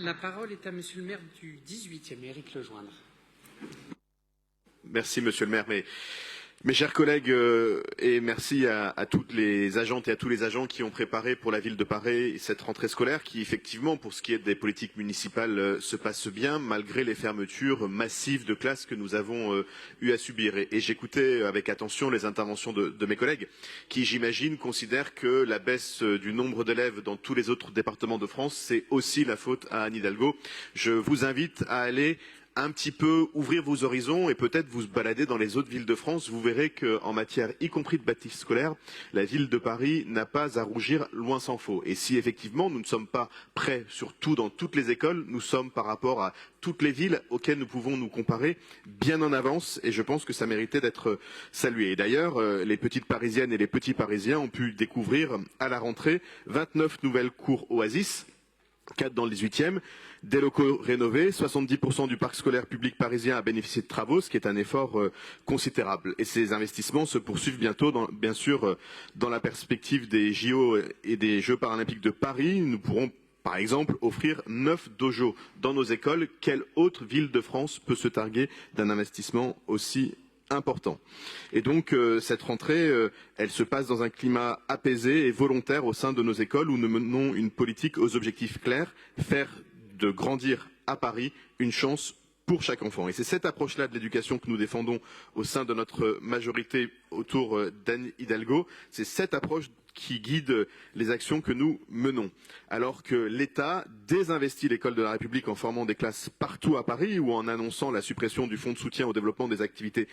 La parole est à Monsieur le maire du 18e, Éric Lejoindre. Merci Monsieur le maire. Mes chers collègues, et merci à toutes les agentes et à tous les agents qui ont préparé pour la ville de Paris cette rentrée scolaire qui, effectivement, pour ce qui est des politiques municipales, se passe bien malgré les fermetures massives de classes que nous avons eu à subir. Et j'écoutais avec attention les interventions de mes collègues qui, j'imagine, considèrent que la baisse du nombre d'élèves dans tous les autres départements de France, c'est aussi la faute à Anne Hidalgo. Je vous invite à aller un petit peu ouvrir vos horizons et peut-être vous balader dans les autres villes de France. Vous verrez qu'en matière, y compris de bâtis scolaires, la ville de Paris n'a pas à rougir, loin s'en faut. Et si effectivement nous ne sommes pas prêts, surtout dans toutes les écoles, nous sommes par rapport à toutes les villes auxquelles nous pouvons nous comparer bien en avance et je pense que ça méritait d'être salué. Et d'ailleurs, les petites parisiennes et les petits parisiens ont pu découvrir à la rentrée 29 nouvelles cours Oasis, 4 dans le 18e, des locaux rénovés, 70% du parc scolaire public parisien a bénéficié de travaux, ce qui est un effort considérable. Et ces investissements se poursuivent bientôt, bien sûr, dans la perspective des JO et des Jeux paralympiques de Paris. Nous pourrons, par exemple, offrir 9 dojos dans nos écoles. Quelle autre ville de France peut se targuer d'un investissement aussi important? Et donc cette rentrée, elle se passe dans un climat apaisé et volontaire au sein de nos écoles où nous menons une politique aux objectifs clairs, faire de grandir à Paris une chance pour chaque enfant. Et c'est cette approche-là de l'éducation que nous défendons au sein de notre majorité autour d'Anne Hidalgo. C'est cette approche qui guide les actions que nous menons. Alors que l'État désinvestit l'école de la République en formant des classes partout à Paris ou en annonçant la suppression du fonds de soutien au développement des activités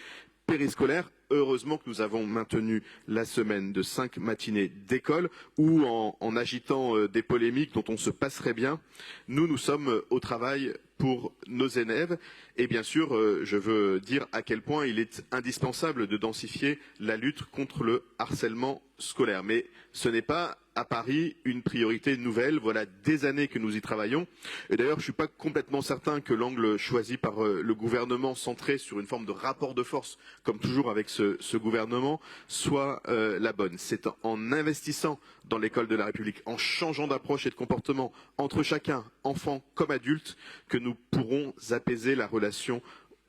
périscolaires, heureusement que nous avons maintenu la semaine de 5 matinées d'école ou en agitant des polémiques dont on se passerait bien, nous sommes au travail pour nos élèves. Et bien sûr, je veux dire à quel point il est indispensable de densifier la lutte contre le harcèlement scolaire. Mais ce n'est pas à Paris une priorité nouvelle. Voilà des années que nous y travaillons. Et d'ailleurs, je ne suis pas complètement certain que l'angle choisi par le gouvernement centré sur une forme de rapport de force, comme toujours avec ce gouvernement, soit la bonne. C'est en investissant dans l'école de la République, en changeant d'approche et de comportement entre chacun, enfant comme adulte, que nous pourrons apaiser la relation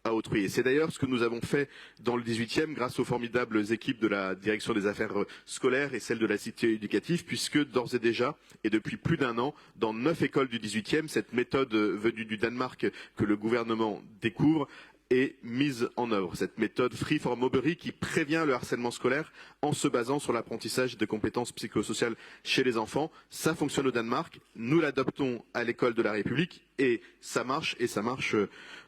à autrui. Et c'est d'ailleurs ce que nous avons fait dans le 18e grâce aux formidables équipes de la direction des affaires scolaires et celles de la cité éducative, puisque d'ores et déjà, et depuis plus d'un an, dans 9 écoles du 18e, cette méthode venue du Danemark que le gouvernement découvre est mise en œuvre. Cette méthode Free for Mobbery qui prévient le harcèlement scolaire en se basant sur l'apprentissage de compétences psychosociales chez les enfants. Ça fonctionne au Danemark, nous l'adoptons à l'école de la République et ça marche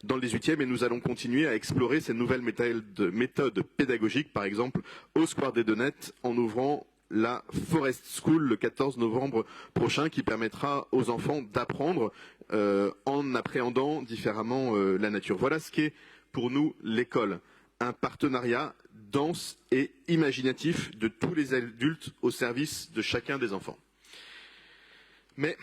dans le 18e et nous allons continuer à explorer ces nouvelles méthodes pédagogiques, par exemple au Square des Donnettes en ouvrant la Forest School le 14 novembre prochain qui permettra aux enfants d'apprendre en appréhendant différemment la nature. Voilà ce qu'est pour nous l'école, un partenariat dense et imaginatif de tous les adultes au service de chacun des enfants. Mais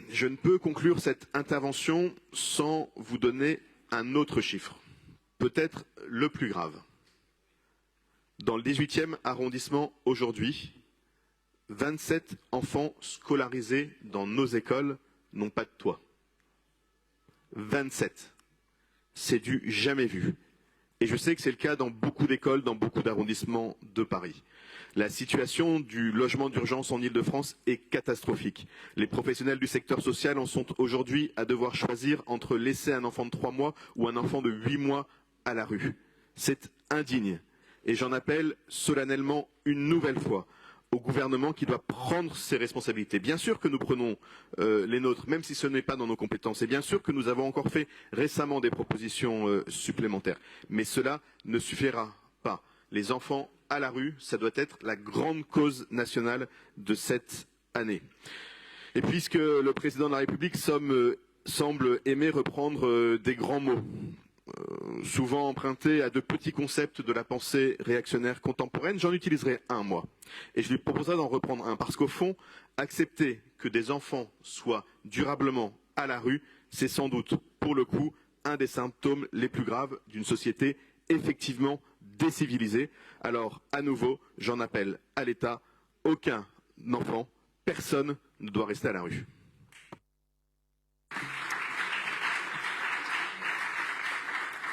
je ne peux conclure cette intervention sans vous donner un autre chiffre, peut-être le plus grave. Dans le 18e arrondissement aujourd'hui, 27 enfants scolarisés dans nos écoles n'ont pas de toit. 27. C'est du jamais vu. Et je sais que c'est le cas dans beaucoup d'écoles, dans beaucoup d'arrondissements de Paris. La situation du logement d'urgence en Île-de-France est catastrophique. Les professionnels du secteur social en sont aujourd'hui à devoir choisir entre laisser un enfant de 3 mois ou un enfant de 8 mois à la rue. C'est indigne. Et j'en appelle solennellement une nouvelle fois au gouvernement qui doit prendre ses responsabilités. Bien sûr que nous prenons les nôtres, même si ce n'est pas dans nos compétences. Et bien sûr que nous avons encore fait récemment des propositions supplémentaires. Mais cela ne suffira pas. Les enfants à la rue, ça doit être la grande cause nationale de cette année. Et puisque le président de la République semble aimer reprendre des grands mots, souvent empruntés à de petits concepts de la pensée réactionnaire contemporaine, j'en utiliserai un, moi. Et je lui proposerai d'en reprendre un, parce qu'au fond, accepter que des enfants soient durablement à la rue, c'est sans doute, pour le coup, un des symptômes les plus graves d'une société effectivement décivilisée. Alors, à nouveau, j'en appelle à l'État, aucun enfant, personne ne doit rester à la rue.